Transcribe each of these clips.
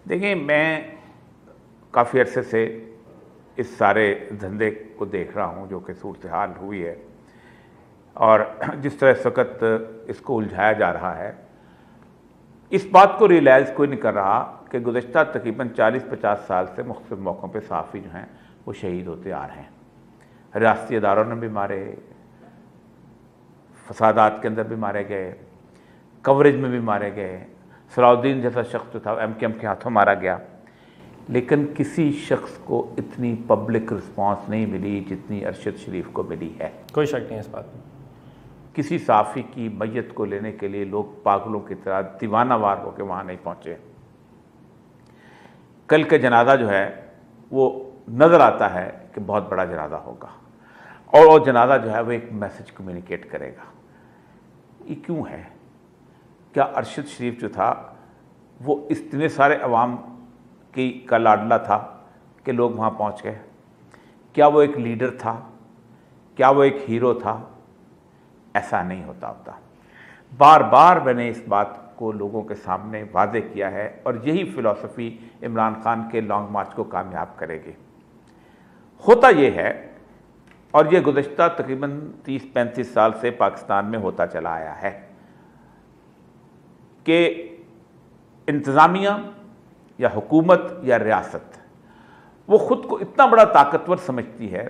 देखिए, मैं काफ़ी अरसे से इस सारे धंधे को देख रहा हूँ जो कि सूरत हाल हुई है, और जिस तरह इस वक़्त इसको उलझाया जा रहा है, इस बात को रियलाइज़ कोई नहीं कर रहा कि गुज़श्ता तकरीबन 40-50 साल से मुख्तलिफ मौक़ों पे सहाफ़ी जो हैं वो शहीद होते आ रहे हैं। रियासती इदारों ने भी मारे, फसादात के अंदर भी मारे गए, कवरेज में भी मारे गए। सलाउद्दीन जैसा शख्स जो था MKM के हाथों मारा गया, लेकिन किसी शख्स को इतनी पब्लिक रिस्पांस नहीं मिली जितनी अरशद शरीफ को मिली है। कोई शक नहीं है इस बात में। किसी साफ़ी की मैयत को लेने के लिए लोग पागलों की तरह दीवानावार होकर वहाँ नहीं पहुँचे। कल का जनाजा जो है वो नज़र आता है कि बहुत बड़ा जनाजा होगा, और वो जनाजा जो है वो एक मैसेज कम्युनिकेट करेगा। ये क्यों है? क्या अरशद शरीफ जो था वो इतने सारे अवाम का लाडला था कि लोग वहाँ पहुँच गए? क्या वो एक लीडर था? क्या वो एक हीरो था? ऐसा नहीं होता। बार बार मैंने इस बात को लोगों के सामने वादे किया है, और यही फ़िलॉसफ़ी इमरान खान के लॉन्ग मार्च को कामयाब करेगी। होता ये है, और ये गुज़श्ता तकरीबन 30-35 साल से पाकिस्तान में होता चला आया है, कि इंतज़ामिया या हुकूमत या रियासत वो ख़ुद को इतना बड़ा ताकतवर समझती है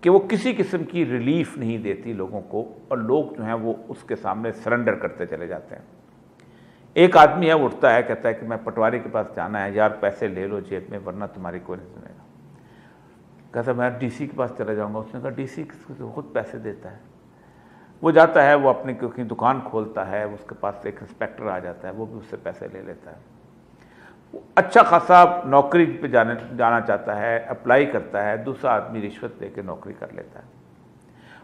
कि वो किसी किस्म की रिलीफ नहीं देती लोगों को, और लोग जो हैं वो उसके सामने सरेंडर करते चले जाते हैं। एक आदमी है, उठता है, कहता है कि मैं पटवारी के पास जाना है, यार पैसे ले लो जेब में वरना तुम्हारी कोई नहीं सुनेगा। कहता मैं DC के पास चला जाऊँगा। उसने कहा DC किसको? खुद पैसे देता है। वो जाता है, वो अपनी क्योंकि दुकान खोलता है, उसके पास एक इंस्पेक्टर आ जाता है, वो भी उससे पैसे ले लेता है। वो अच्छा खासा नौकरी पे जाना चाहता है, अप्लाई करता है, दूसरा आदमी रिश्वत दे के नौकरी कर लेता है।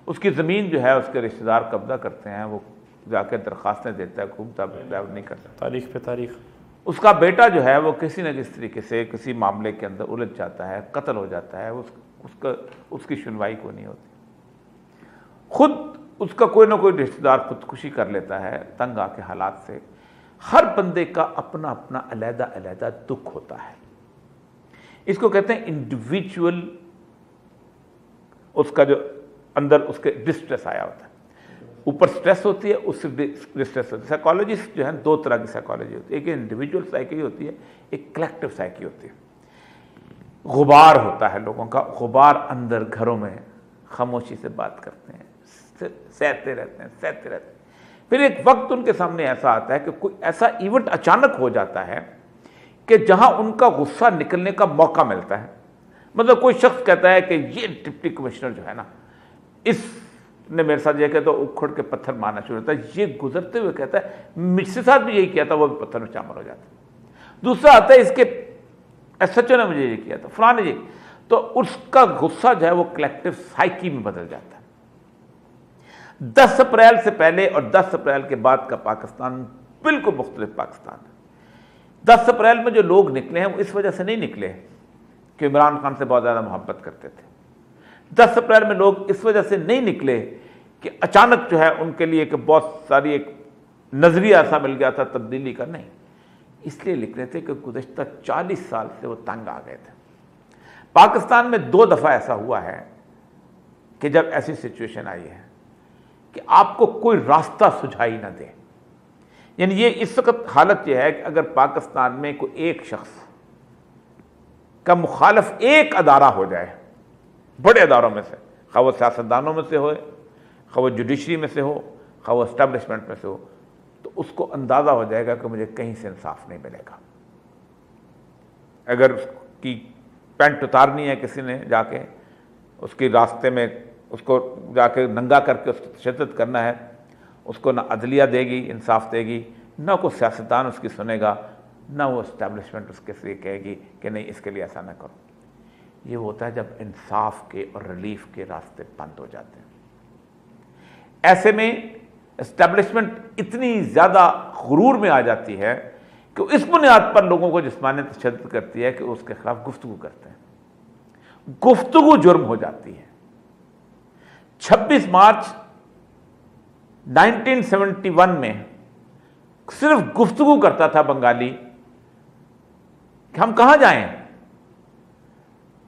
उसकी ज़मीन जो है उसके रिश्तेदार कब्जा करते हैं, वो जाकर दरख्वास्तें देता है, घूमता फिरता नहीं कर सकता। तारीख पे तारीख। उसका उसका बेटा जो है वो किसी न किसी तरीके से किसी मामले के अंदर उलझ जाता है, कत्ल हो जाता है, उसकी सुनवाई को नहीं होती। खुद उसका कोई ना कोई रिश्तेदार खुदकुशी कर लेता है तंग आके हालात से। हर बंदे का अपना अपना अलग-अलग दुख होता है। इसको कहते हैं इंडिविजुअल, उसका जो अंदर उसके डिस्ट्रेस आया होता है। ऊपर स्ट्रेस होती है, उससे डिस्ट्रेस होती है। साइकोलॉजिस्ट जो है दो तरह की साइकोलॉजी होती है, एक इंडिविजुअल साइकी होती है, एक कलेक्टिव साइकी होती है। गुबार होता है लोगों का, गुबार अंदर घरों में खामोशी से बात करते हैं, सहते रहते हैं। फिर एक वक्त उनके सामने ऐसा आता है कि कोई ऐसा इवेंट अचानक हो जाता है कि जहां उनका गुस्सा निकलने का मौका मिलता है। मतलब कोई शख्स कहता है कि ये डिप्टी कमिश्नर जो है ना, इसने मेरे साथ ये कहता है, उखड़ के पत्थर मारना शुरू होता है। ये गुजरते हुए कहता है मुझसे साथ भी यही किया था, वो भी पत्थर में शामिल हो जाता है। दूसरा आता है इसके SHO ने मुझे ये किया था, फलाने जी, तो उसका गुस्सा जो है वो कलेक्टिव साइकी में बदल जाता है। 10 अप्रैल से पहले और 10 अप्रैल के बाद का पाकिस्तान बिल्कुल मुख्तलिफ पाकिस्तान है। 10 अप्रैल में जो लोग निकले हैं वो इस वजह से नहीं निकले कि इमरान खान से बहुत ज़्यादा मोहब्बत करते थे। 10 अप्रैल में लोग इस वजह से नहीं निकले कि अचानक जो है उनके लिए कि बहुत सारी एक नज़रिया ऐसा मिल गया था तब्दीली का, नहीं, इसलिए लिख रहे थे कि गुज़श्ता 40 साल से वो तंग आ गए थे। पाकिस्तान में 2 दफ़ा ऐसा हुआ है कि जब ऐसी सिचुएशन आई है कि आपको कोई रास्ता सुझाई ना दे। यानी ये इस वक्त हालत यह है कि अगर पाकिस्तान में कोई एक शख्स का मुखालिफ एक अदारा हो जाए, बड़े अदारों में से, खा वो सियासतदानों में से हो, खा वो जुडिशरी में से हो, खा वो एस्टैब्लिशमेंट में से हो, तो उसको अंदाज़ा हो जाएगा कि मुझे कहीं से इंसाफ नहीं मिलेगा। अगर उसकी पैंट उतारनी है किसी ने जाके, उसके रास्ते में उसको जाके नंगा करके उसको तशद्दुद करना है, उसको ना अदलिया देगी, इंसाफ देगी, ना कोई सियासतदान उसकी सुनेगा, ना वो इस्टेब्लिशमेंट उसके से कहेगी कि नहीं इसके लिए ऐसा ना करो। ये होता है जब इंसाफ के और रिलीफ के रास्ते बंद हो जाते हैं। ऐसे में इस्टेब्लिशमेंट इतनी ज़्यादा गुरूर में आ जाती है कि इस बुनियाद पर लोगों को जिस्मानी तशद्दुद करती है कि उसके खिलाफ गुफ्तगू करते हैं। गुफ्तगू जुर्म हो जाती है। 26 मार्च 1971 में सिर्फ गुफ्तगू करता था बंगाली कि हम कहां जाएं।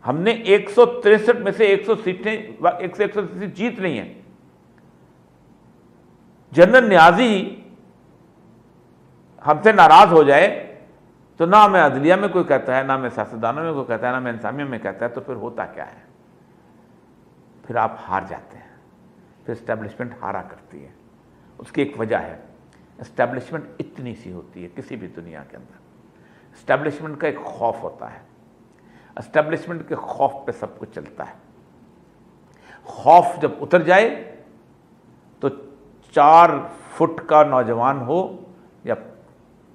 हमने 163 में से 100 सीटें 161 सीट जीत ली हैं। जनरल न्याजी हमसे नाराज हो जाए तो ना हमें अदलिया में कोई कहता है, ना हमें सियासतदानों में कोई कहता है, ना हमें इंसानियत में कहता है, तो फिर होता क्या है? फिर आप हार जाते हैं, फिर एस्टेब्लिशमेंट हारा करती है। उसकी एक वजह है, एस्टेब्लिशमेंट इतनी सी होती है किसी भी दुनिया के अंदर, एस्टेब्लिशमेंट का एक खौफ होता है, एस्टेब्लिशमेंट के खौफ पे सब कुछ चलता है। खौफ जब उतर जाए तो 4 फुट का नौजवान हो या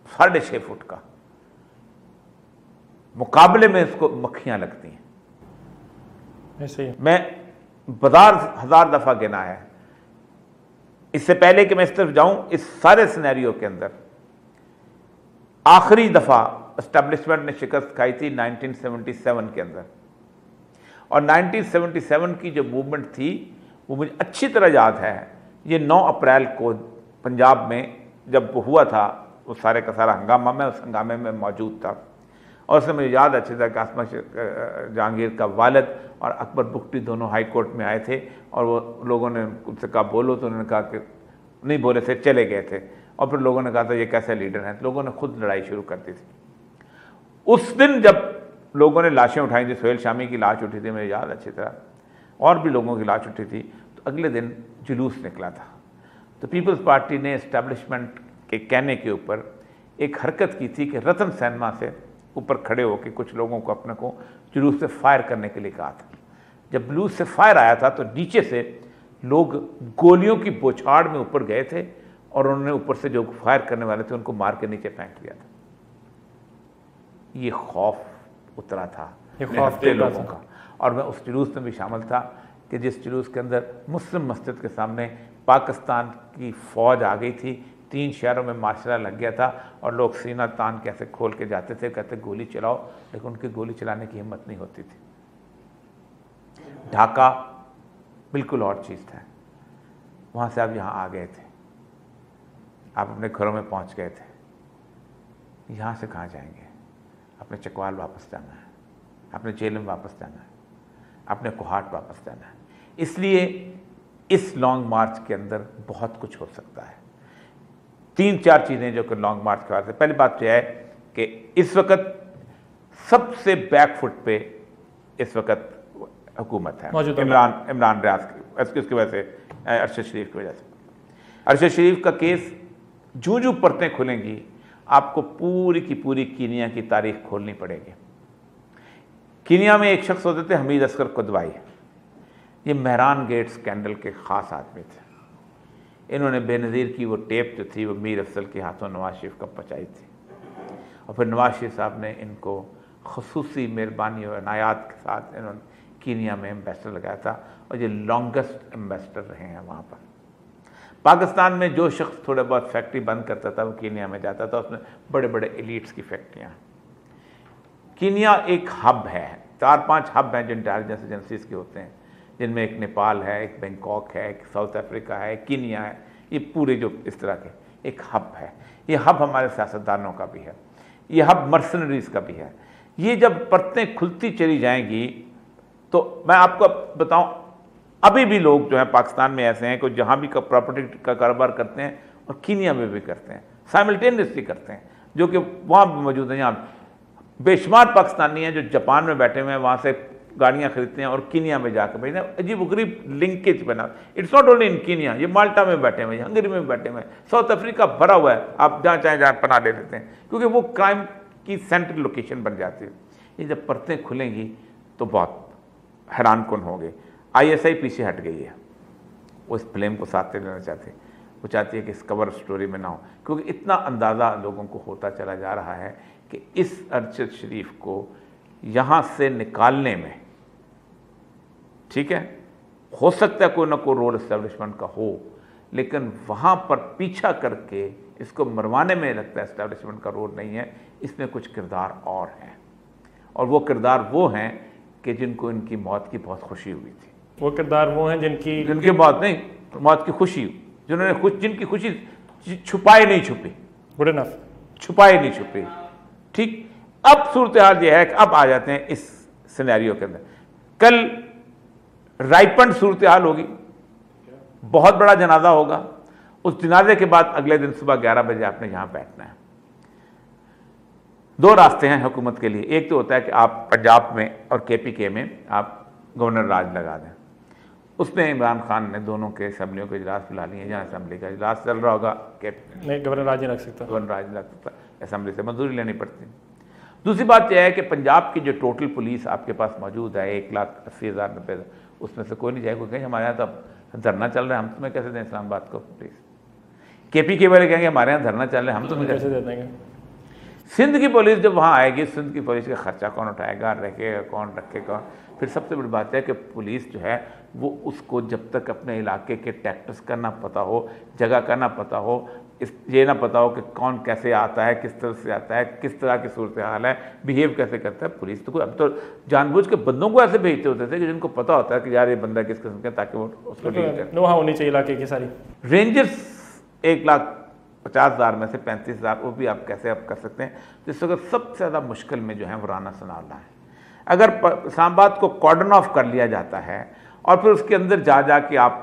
6.5 फुट का, मुकाबले में इसको मक्खियां लगती हैं। ऐसे ही मैं 1000 दफा गिना है। इससे पहले कि मैं इस तरफ जाऊं, इस सारे सिनेरियो के अंदर आखिरी दफा एस्टेब्लिशमेंट ने शिकस्त खाई थी 1977 के अंदर, और 1977 की जो मूवमेंट थी वो मुझे अच्छी तरह याद है। ये 9 अप्रैल को पंजाब में जब वो हुआ था, वो सारे का सारा हंगामा, मैं उस हंगामे में मौजूद था, और उसमें मुझे याद अच्छे था कि आसमा जहांगीर का वालिद और अकबर बुगटी दोनों हाई कोर्ट में आए थे, और वो लोगों ने उनसे कहा बोलो, तो उन्होंने कहा कि नहीं बोले थे, चले गए थे। और फिर लोगों ने कहा था ये कैसे लीडर हैं, तो लोगों ने खुद लड़ाई शुरू कर दी थी। उस दिन जब लोगों ने लाशें उठाई थी, सोहेल शामी की लाश उठी थी, मुझे याद अच्छी तरह, और भी लोगों की लाश उठी थी, तो अगले दिन जुलूस निकला था। तो पीपल्स पार्टी ने एस्टेब्लिशमेंट के कहने के ऊपर एक हरकत की थी कि रतन सेनमा से ऊपर खड़े होकर कुछ लोगों को अपने को जुलूस से फायर करने के लिए कहा था। जब जुलूस से फायर आया था तो नीचे से लोग गोलियों की बौछार में ऊपर गए थे, और उन्होंने ऊपर से जो फायर करने वाले थे उनको मार के नीचे फेंक दिया था। ये खौफ उतरा था लोगों का, और मैं उस जुलूस में भी शामिल था कि जिस जुलूस के अंदर मुस्लिम मस्जिद के सामने पाकिस्तान की फ़ौज आ गई थी, 3 शहरों में मार्शल लग गया था, और लोग सीना तान कैसे खोल के जाते थे, कहते गोली चलाओ, लेकिन उनकी गोली चलाने की हिम्मत नहीं होती थी। ढाका बिल्कुल और चीज़ था। वहाँ से आप यहाँ आ गए थे, आप अपने घरों में पहुँच गए थे। यहाँ से कहाँ जाएंगे? अपने चकवाल वापस जाना है, अपने जेल में वापस जाना है, अपने कोहाट वापस जाना है। इसलिए इस लॉन्ग मार्च के अंदर बहुत कुछ हो सकता है। 3-4 चीज़ें जो कि लॉन्ग मार्च के बाद से, पहली बात यह है कि इस वक्त सबसे बैकफुट पे इस वक्त हुकूमत है, इमरान रियाज की, उसकी वजह से, अरशद शरीफ की वजह से। अरशद शरीफ का केस जूं परतें खुलेंगी, आपको पूरी की पूरी कीनिया की तारीख खोलनी पड़ेगी। कीनिया में एक शख्स होते थे हमीद असगर कुदवाई, ये मेहरान गेट स्कैंडल के ख़ास आदमी थे। इन्होंने बेनज़ीर की वो टेप जो थी वो मीर अफजल के हाथों नवाज शरीफ का पहुँचाई थी, और फिर नवाज शरीफ साहब ने इनको खसूसी मेहरबानी और इनायात के साथ इन्होंने कीनिया में एम्बेसडर लगाया था, और ये लॉन्गेस्ट एम्बेसडर रहे हैं वहाँ पर। पाकिस्तान में जो शख्स थोड़ा बहुत फैक्ट्री बंद करता था वो कीनिया में जाता था, उसमें बड़े बड़े एलिट्स की फैक्ट्रियाँ। कीनिया एक हब है, 4-5 हब हैं जो इंटेलिजेंस एजेंसीज के होते हैं, जिनमें एक नेपाल है, एक बैंकॉक है, एक साउथ अफ्रीका है, कीनिया है, ये पूरे जो इस तरह के एक हब है। ये हब हमारे सियासतदानों का भी है, ये हब मर्सनरीज का भी है। ये जब परतें खुलती चली जाएंगी तो मैं आपको बताऊं, अभी भी लोग जो हैं पाकिस्तान में ऐसे हैं कि जहाँ भी प्रॉपर्टी का कारोबार करते हैं और कीनिया में भी करते हैं, साइमल्टेनियसली करते हैं, जो कि वहाँ भी मौजूद हैं। यहाँ बेशुमार पाकिस्तानी हैं जो जापान में बैठे हुए हैं, वहाँ से गाड़ियाँ खरीदते हैं और कीनिया में जाकर भेजते हैं। अजीब गरीब लिंकेज बना। It's not only in Kenya, ये माल्टा में बैठे हुए हैं, हंगरी में बैठे हुए हैं, साउथ अफ्रीका भरा हुआ है, आप जहाँ चाहें जहाँ पना ले लेते हैं, क्योंकि वो क्राइम की सेंट्रल लोकेशन बन जाती है। ये जब परतें खुलेंगी तो बहुत हैरान कन होंगे। ISI पीछे हट गई है, वो इस फ्लेम को साथ लेना चाहते हैं, वो चाहती है कि इस कवर स्टोरी में ना हो, क्योंकि इतना अंदाज़ा लोगों को होता चला जा रहा है कि इस अरशद शरीफ को यहाँ से निकालने में, ठीक है, हो सकता है कोई ना कोई रोल एस्टेब्लिशमेंट का हो, लेकिन वहाँ पर पीछा करके इसको मरवाने में लगता है एस्टेब्लिशमेंट का रोल नहीं है, इसमें कुछ किरदार और हैं, और वो किरदार वो हैं कि जिनको इनकी मौत की बहुत खुशी हुई थी। वो किरदार वो हैं जिनकी मौत नहीं, मौत की खुशी, जिन्होंने जिनकी खुशी छुपाई नहीं छुपी, गुड इनफ, छुपाई नहीं छुपी, ठीक। अब सूरत हाल यह है कि अब आ जाते हैं इस सिनेरियो के अंदर। कल राइपन सूरत हाल होगी, बहुत बड़ा जनाजा होगा। उस जनाजे के बाद अगले दिन सुबह 11 बजे आपने यहां बैठना है। दो रास्ते हैं हुकूमत के लिए। एक तो होता है कि आप पंजाब में और KPK में आप गवर्नर राज लगा दें। उसमें इमरान खान ने दोनों के असम्बलियों के इजलास बुला लिए। जहाँ असम्बली का इजलास चल रहा होगा, नहीं गवर्नर राज नहीं रख सकता, गवर्नर राज नहीं रख सकता, असम्बली से मंजूरी लेनी पड़ती। दूसरी बात यह है कि पंजाब की जो टोटल पुलिस आपके पास मौजूद है 1,80,000 90,000, उसमें से कोई नहीं जाएगा, कोई कहेंगे हमारे यहाँ तो धरना चल रहा है, हम तुम्हें कैसे दें इस्लामाबाद को पुलिस। KPK वाले कहेंगे हमारे यहाँ धरना चल रहा है, हम तुम्हें कैसे दे देंगे। सिंध की पुलिस जब वहाँ आएगी, सिंध की पुलिस का खर्चा कौन उठाएगा, रखेगा कौन, रखेगा। फिर सबसे बड़ी बात है कि पुलिस जो है वो उसको जब तक अपने इलाके के टैक्टिक्स का ना पता हो, जगह का ना पता हो, ये ना पता हो कि कौन कैसे आता है, किस तरह से आता है, किस तरह की सूरत हाल है, बिहेव कैसे करता है पुलिस। तो कोई अब तो जानबूझ के बंदों को ऐसे भेजते होते थे कि जिनको पता होता है कि यार ये बंदा किस किस्म का, ताकि वो उसको डील करे। नो हाँ होनी चाहिए इलाके की सारी। रेंजर्स 1,50,000 में से 35,000 वो भी आप कैसे आप कर सकते हैं। तो इस वक्त सबसे ज़्यादा मुश्किल में जो है वो राना सनाउल्लाह है। अगर इस्लामाबाद को कॉर्डन ऑफ कर लिया जाता है और फिर उसके अंदर जा के आप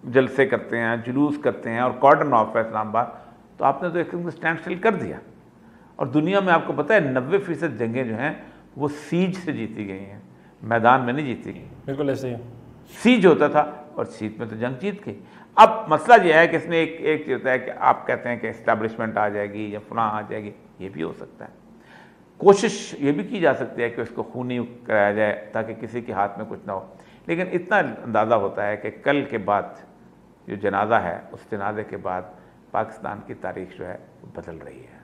जलसे करते हैं, जुलूस करते हैं और कॉर्डन ऑफ है इस्लामाबाद, तो आपने तो एक किस्म स्टैंड स्टिल कर दिया। और दुनिया में आपको पता है 90% जंगें जो हैं वो सीज से जीती गई हैं, मैदान में नहीं जीती गई। बिल्कुल ऐसे ही सीज होता था और सीज में तो जंग जीत गई। अब मसला यह है कि इसमें एक चीज़ होता है कि आप कहते हैं कि इस्टेब्लिशमेंट आ जाएगी या फलां आ जाएगी, ये भी हो सकता है। कोशिश ये भी की जा सकती है कि उसको खूनी कराया जाए ताकि किसी के हाथ में कुछ ना हो। लेकिन इतना अंदाज़ा होता है कि कल के बाद जो जनाजा है, उस जनाजे के बाद पाकिस्तान की तारीख जो है बदल रही है।